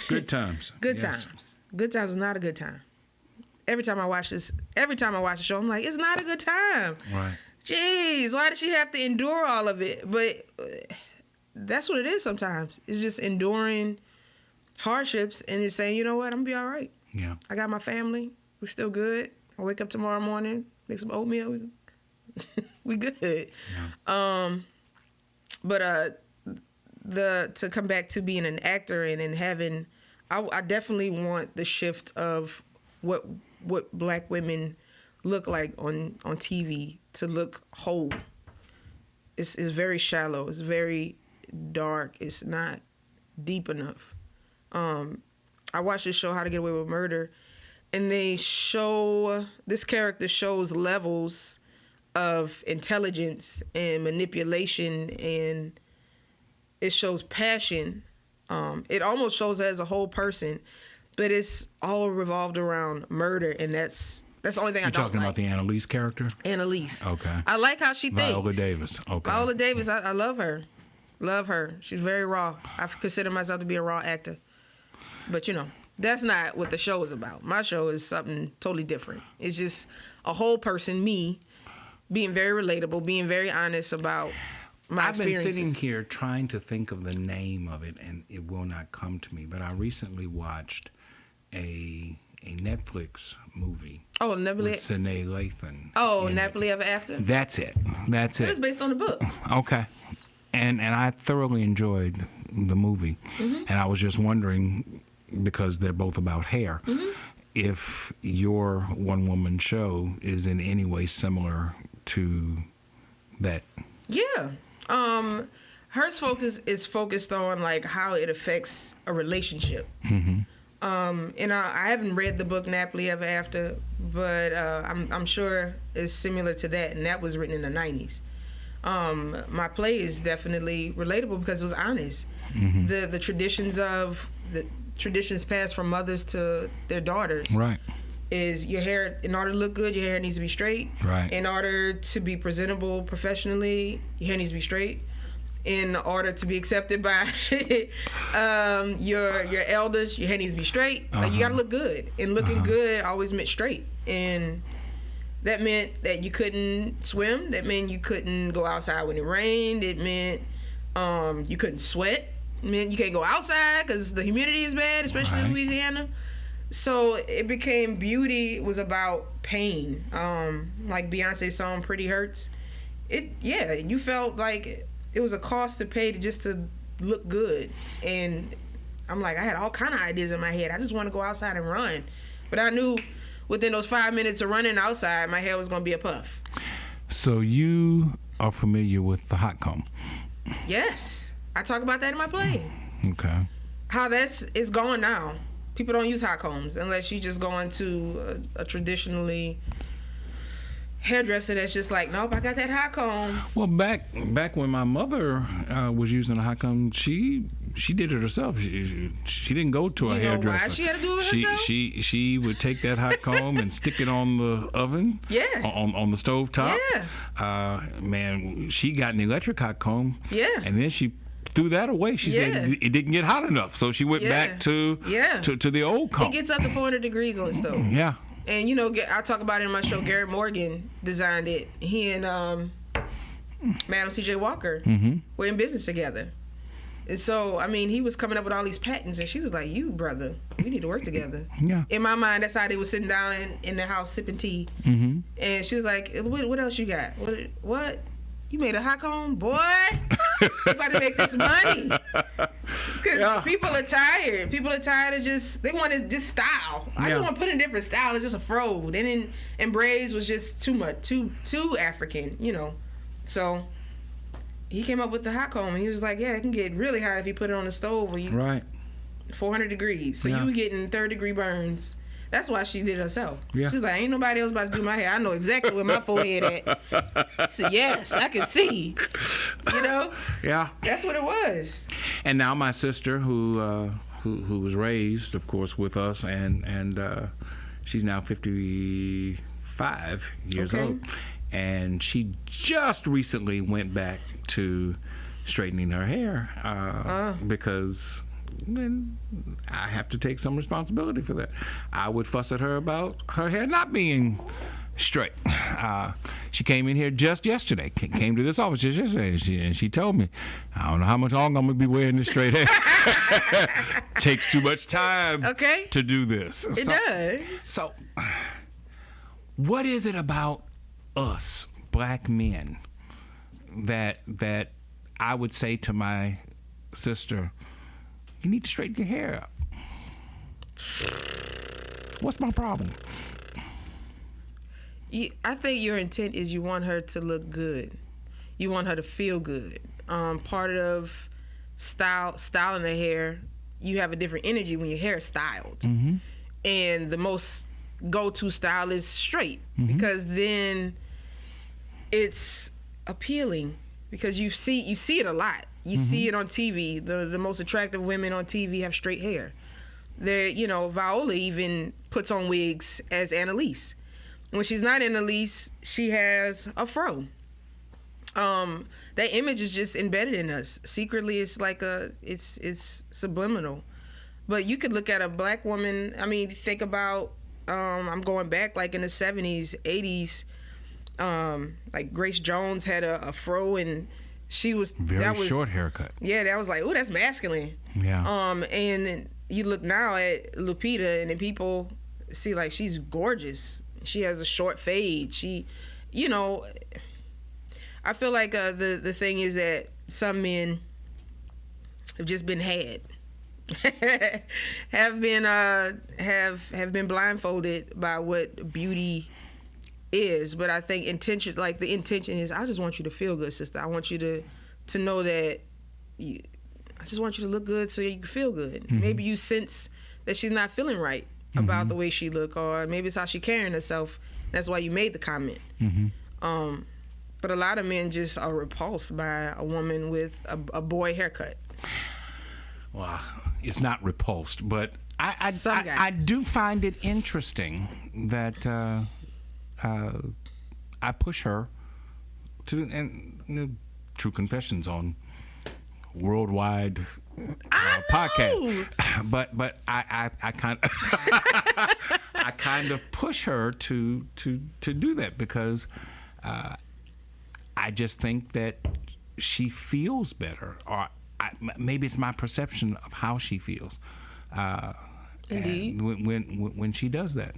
Good times. Good times. Good times was not a good time. Every time I watch the show, I'm like, it's not a good time. Right. Jeez, why did she have to endure all of it? But that's what it is sometimes. It's just enduring hardships and just saying, you know what, I'm going to be all right. Yeah. I got my family. We're still good. I wake up tomorrow morning, make some oatmeal. We good. Yeah. To come back to being an actor and having, I definitely want the shift of what black women look like on TV to look whole. It's very shallow. It's very dark. It's not deep enough. I watched this show, How to Get Away with Murder, and this character shows levels of intelligence and manipulation, and it shows passion. It almost shows her as a whole person, but it's all revolved around murder, and that's the only thing I don't like. You're talking about the Annalise character? Annalise. Okay. I like how she thinks. Viola Davis. Okay. Viola Davis, I love her. Love her. She's very raw. I consider myself to be a raw actor. But, that's not what the show is about. My show is something totally different. It's just a whole person, me, being very relatable, being very honest about my experiences. I've been sitting here trying to think of the name of it, and it will not come to me. But I recently watched a Netflix movie. Oh, with Sanaa Lathan. Oh, Napoli Ever After? That's it. So it's based on the book. Okay. And I thoroughly enjoyed the movie. And I was just wondering, because they're both about hair, if your one-woman show is in any way similar to that. Yeah. Hers focus is focused on like how it affects a relationship. And I haven't read the book Napoli Ever After, but I'm sure it's similar to that, and that was written in the 90s. My play is definitely relatable because it was honest. The traditions passed from mothers to their daughters. Right. Is your hair, in order to look good, your hair needs to be straight. Right. In order to be presentable professionally, your hair needs to be straight. In order to be accepted by your elders, your hair needs to be straight. Like, you gotta look good. And looking good always meant straight. And that meant that you couldn't swim. That meant you couldn't go outside when it rained. It meant you couldn't sweat. It meant you can't go outside because the humidity is bad, especially in Louisiana. So it became beauty was about pain. Like Beyonce's song "Pretty Hurts." You felt like it was a cost to pay to look good. And I'm like, I had all kind of ideas in my head. I just want to go outside and run, but I knew within those 5 minutes of running outside, my hair was gonna be a puff. So you are familiar with the hot comb? Yes, I talk about that in my play. Okay. How it's gone now. People don't use hot combs unless you just go into a traditionally hairdresser that's just like, nope, I got that hot comb. Well, back when my mother was using a hot comb, she did it herself. She didn't go to a hairdresser. Why she had to do it herself? She would take that hot comb and stick it on the oven. Yeah. On the stove top. Yeah. Man, she got an electric hot comb. Yeah. And then she threw that away. She said it didn't get hot enough, so she went back to the old comb. It gets up to 400 degrees on the stove. Yeah. And I talk about it in my show. Garrett Morgan designed it. He and Madam C.J. Walker were in business together. And so, I mean, he was coming up with all these patents, and she was like, "You, brother, we need to work together." Yeah. In my mind, that's how they were sitting down in the house sipping tea. And she was like, "What else you got? What? You made a hot comb, boy? You about to make this money." Because people are tired. People are tired of they want to just style. I just want to put in a different style. It's just a fro. And braids was just too much, too African, So he came up with the hot comb, and he was like, yeah, it can get really hot if you put it on the stove. 400 degrees. So you were getting third-degree burns. That's why she did it herself. Yeah. She was like, ain't nobody else about to do my hair. I know exactly where my forehead at. So yes, I can see. Yeah. That's what it was. And now my sister, who was raised, of course, with us, and she's now 55 years old, and she just recently went back to straightening her hair because. Then I have to take some responsibility for that. I would fuss at her about her hair not being straight. She came in here just yesterday. Came to this office just yesterday, and she told me, I don't know how much longer I'm gonna be wearing this straight hair. Takes too much time to do this. It does. So, what is it about us black men that I would say to my sister? You need to straighten your hair up. What's my problem? I think your intent is you want her to look good. You want her to feel good. Part of styling the hair, you have a different energy when your hair is styled. And the most go-to style is straight because then it's appealing because you see it a lot. You see it on TV. The most attractive women on TV have straight hair. Viola even puts on wigs as Annalise. When she's not Annalise, she has a fro. That image is just embedded in us. Secretly, it's like it's subliminal. But you could look at a black woman. I mean, think about. I'm going back like in the 70s, 80s. Like Grace Jones had a fro and. She was short haircut. Yeah, that was like, ooh, that's masculine. Yeah. And you look now at Lupita, and then people see like she's gorgeous. She has a short fade. She, I feel like the thing is that some men have just been had, have been blindfolded by what beauty is. But I think the intention is, I just want you to feel good, sister. I want you to know that I just want you to look good so you can feel good. Maybe you sense that she's not feeling right about the way she look, or maybe it's how she carrying herself. That's why you made the comment. But a lot of men just are repulsed by a woman with a boy haircut. Well, it's not repulsed, but I do find it interesting that I push her to, and true confessions on worldwide podcast, but I kind of I kind of push her to do that because I just think that she feels better, or maybe it's my perception of how she feels. Indeed. When she does that,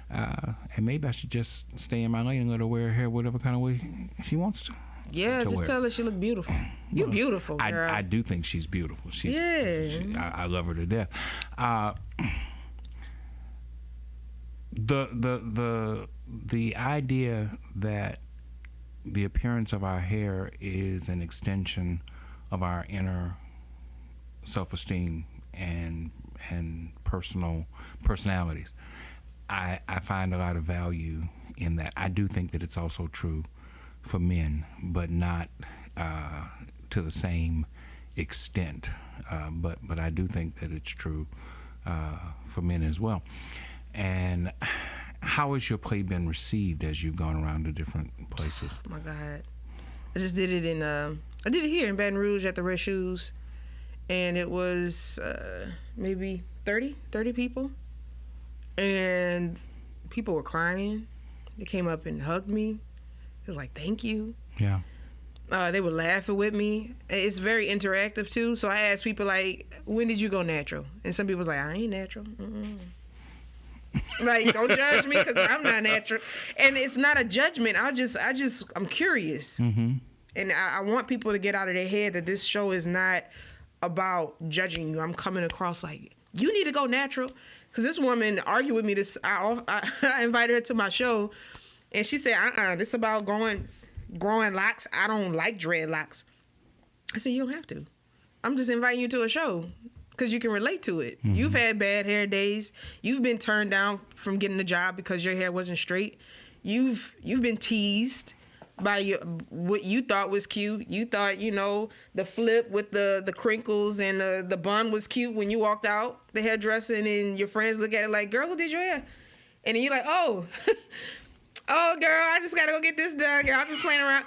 and maybe I should just stay in my lane and let her wear her hair whatever kind of way she wants to. Yeah, just tell her she look beautiful. You're beautiful, girl. I do think she's beautiful. I love her to death. The idea that the appearance of our hair is an extension of our inner self-esteem and personalities. I find a lot of value in that. I do think that it's also true for men, but not to the same extent. But I do think that it's true for men as well. And how has your play been received as you've gone around to different places? Oh my God, I just did it I did it here in Baton Rouge at the Red Shoes, and it was maybe 30 people, and people were crying. They came up and hugged me. It was like, thank you. Yeah. They were laughing with me. It's very interactive too. So I asked people like, when did you go natural? And some people was like, I ain't natural. Mm-mm. Like, don't judge me because I'm not natural. And it's not a judgment. I'm curious. Mm-hmm. And I want people to get out of their head that this show is not about judging you. I'm coming across like, you need to go natural. Because this woman argued with me. I invited her to my show, and she said, this is about growing locks. I don't like dreadlocks. I said, you don't have to. I'm just inviting you to a show because you can relate to it. Mm-hmm. You've had bad hair days. You've been turned down from getting a job because your hair wasn't straight. You've been teased by what you thought was cute. You thought, the flip with the crinkles and the bun was cute when you walked out the hairdresser, and then your friends look at it like, girl, who did your hair? And then you're like, oh, oh, girl, I just got to go get this done, girl. I was just playing around.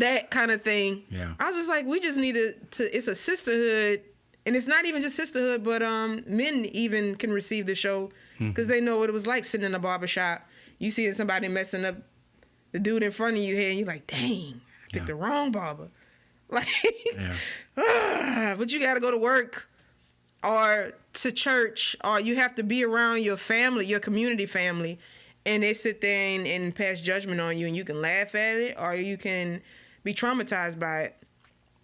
That kind of thing. Yeah. I was just like, we just need to it's a sisterhood. And it's not even just sisterhood, but men even can receive the show because they know what it was like sitting in a barbershop. You seeing somebody messing up the dude in front of you here, and you're like, dang, I picked the wrong barber. Like, but you got to go to work or to church, or you have to be around your family, your community family, and they sit there and pass judgment on you, and you can laugh at it or you can be traumatized by it.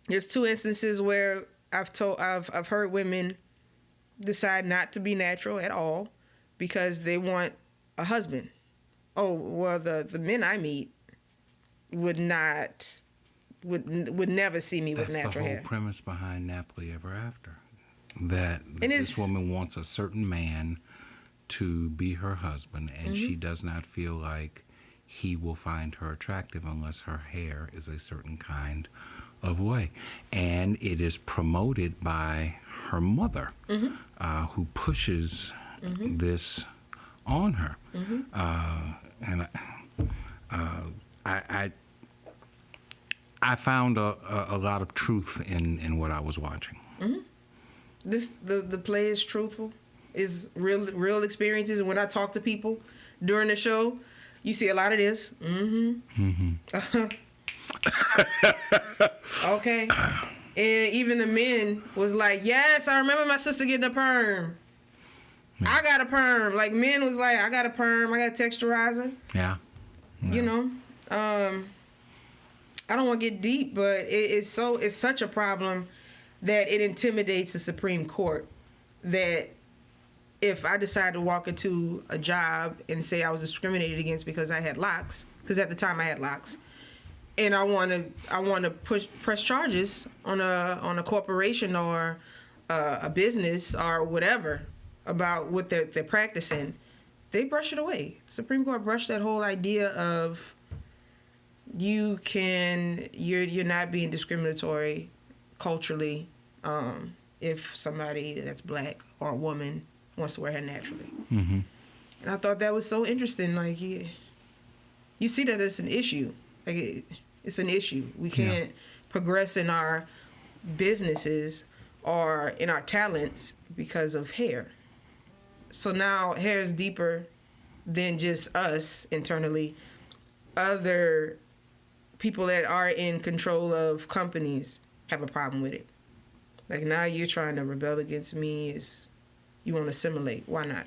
There's 2 instances where I've heard women decide not to be natural at all because they want a husband. Oh, well, the men I meet would never see me with natural hair. That's the whole premise behind Napoli Ever After. That this woman wants a certain man to be her husband, and she does not feel like he will find her attractive unless her hair is a certain kind of way. And it is promoted by her mother, who pushes this on her. And I found a lot of truth in what I was watching. The play is truthful, is real experiences. And when I talk to people during the show, you see a lot of this. Okay. And even the men was like, yes, I remember my sister getting a perm. Yeah. I got a perm. Like, men was like, I got a perm. I got a texturizer. Yeah. I don't want to get deep, but it's such a problem that it intimidates the Supreme Court that if I decide to walk into a job and say I was discriminated against because I had locks, because at the time I had locks, and I want to press charges on a corporation or a business or whatever about what they're practicing, they brush it away. Supreme Court brushed that whole idea of you're not being discriminatory culturally if somebody that's black or a woman wants to wear hair naturally. Mm-hmm. And I thought that was so interesting. Like, you see that it's an issue. Like, it's an issue. We can't progress in our businesses or in our talents because of hair. So now hair is deeper than just us internally. Other people that are in control of companies have a problem with it. Like, now you're trying to rebel against me. You want to assimilate. Why not?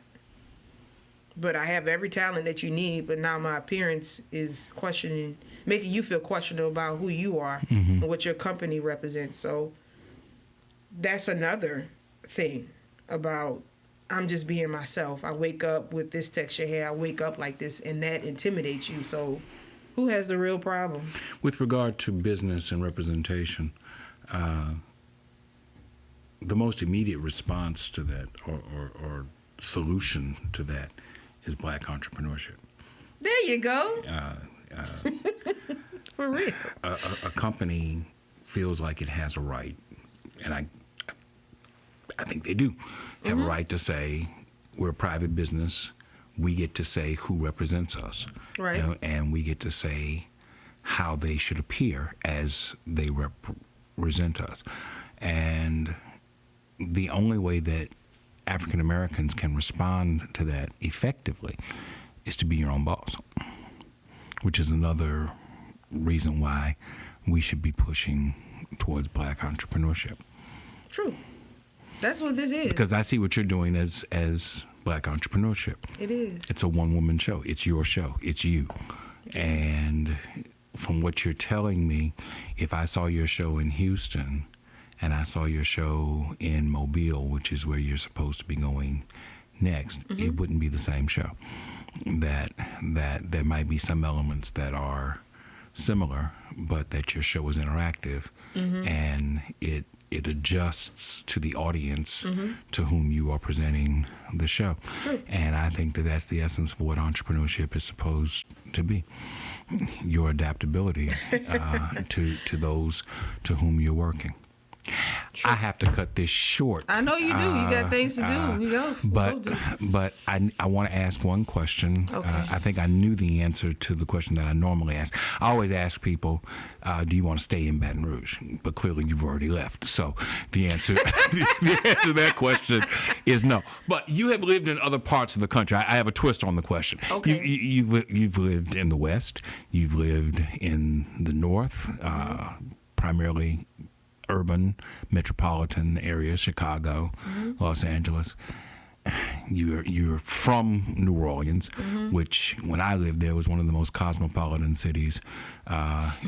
But I have every talent that you need, but now my appearance is making you feel questionable about who you are and what your company represents. So that's another thing about I'm just being myself. I wake up with this texture hair. I wake up like this, and that intimidates you. So who has the real problem? With regard to business and representation, the most immediate response to that or solution to that is black entrepreneurship. There you go. For real. A company feels like it has a right, and I think they do have a right to say, we're a private business. We get to say who represents us. Right. You know, and we get to say how they should appear as they represent us. And the only way that African Americans can respond to that effectively is to be your own boss, which is another reason why we should be pushing towards black entrepreneurship. True. That's what this is. Because I see what you're doing as black entrepreneurship. It is. It's a one-woman show. It's your show. It's you. And from what you're telling me, if I saw your show in Houston and I saw your show in Mobile, which is where you're supposed to be going next, it wouldn't be the same show. That there might be some elements that are similar, but that your show is interactive and it adjusts to the audience to whom you are presenting the show. True. And I think that that's the essence of what entrepreneurship is supposed to be. Your adaptability to those to whom you're working. True. I have to cut this short. I know you do. You got things to do. We go. But I want to ask one question. Okay. I think I knew the answer to the question that I normally ask. I always ask people, do you want to stay in Baton Rouge? But clearly you've already left. So the answer, the answer to that question is no. But you have lived in other parts of the country. I have a twist on the question. Okay. You've lived in the West. You've lived in the North, primarily urban metropolitan areas, Chicago, Los Angeles. You're from New Orleans, which when I lived there was one of the most cosmopolitan cities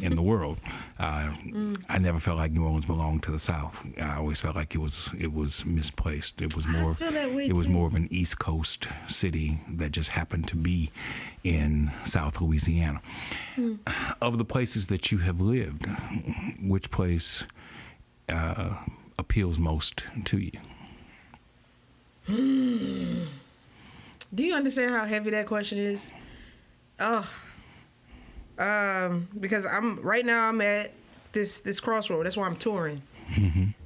in the world. I never felt like New Orleans belonged to the South. I always felt like it was misplaced. It was more of an East Coast city that just happened to be in South Louisiana. Of the places that you have lived, which place appeals most to you? Do you understand how heavy that question is? Because I'm at this crossroad. That's why I'm touring.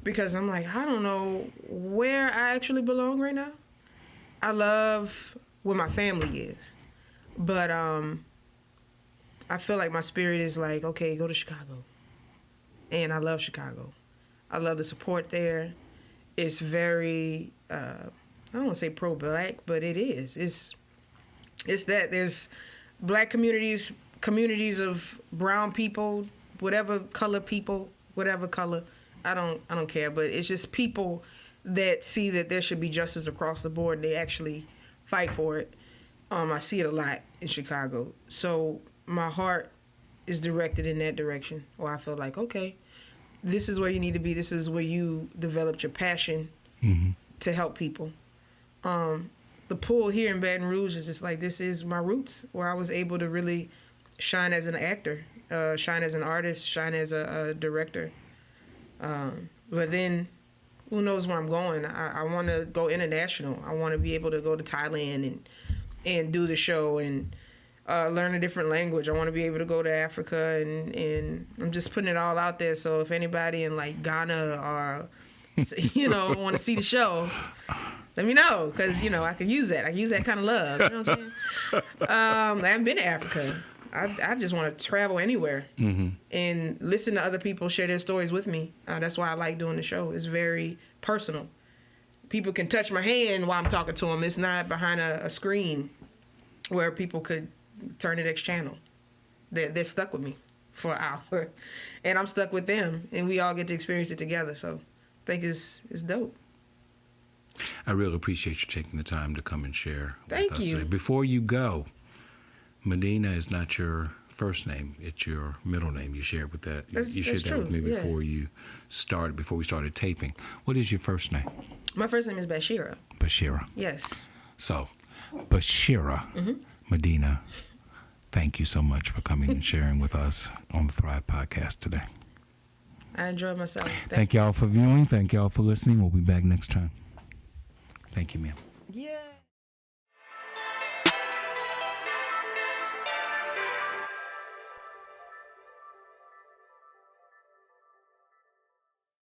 Because I'm like, I don't know where I actually belong right now. I love where my family is, but I feel like my spirit is like, okay, go to Chicago, and I love Chicago. I love the support there. It's very, I don't want to say pro-black, but it is. It's that there's black communities of brown people, whatever color people, whatever color. I don't care, but it's just people that see that there should be justice across the board. They actually fight for it. I see it a lot in Chicago. So my heart is directed in that direction, or I feel like, okay, this is where you need to be. This is where you developed your passion to help people. The pull here in Baton Rouge is just like, this is my roots, where I was able to really shine as an actor, shine as an artist, shine as a director. But then who knows where I'm going? I want to go international. I want to be able to go to Thailand and do the show. And learn a different language. I want to be able to go to Africa, and I'm just putting it all out there. So if anybody in like Ghana or want to see the show, let me know, because I could use that. I can use that kind of love. You know what I'm saying? I haven't been to Africa. I just want to travel anywhere and listen to other people share their stories with me. That's why I like doing the show. It's very personal. People can touch my hand while I'm talking to them. It's not behind a screen where people could turn the next channel. They're stuck with me for an hour, and I'm stuck with them, and we all get to experience it together. So I think it's dope. I really appreciate you taking the time to come and share Thank with us you. today. Before you go, Medina is not your first name; it's your middle name. You shared with that. You shared that with me before we started taping. What is your first name? My first name is Bashira. Bashira. Yes. So, Bashira, Medina, thank you so much for coming and sharing with us on the Thrive Podcast today. I enjoyed myself. Thank y'all for viewing. Thank y'all for listening. We'll be back next time. Thank you, ma'am. Yeah.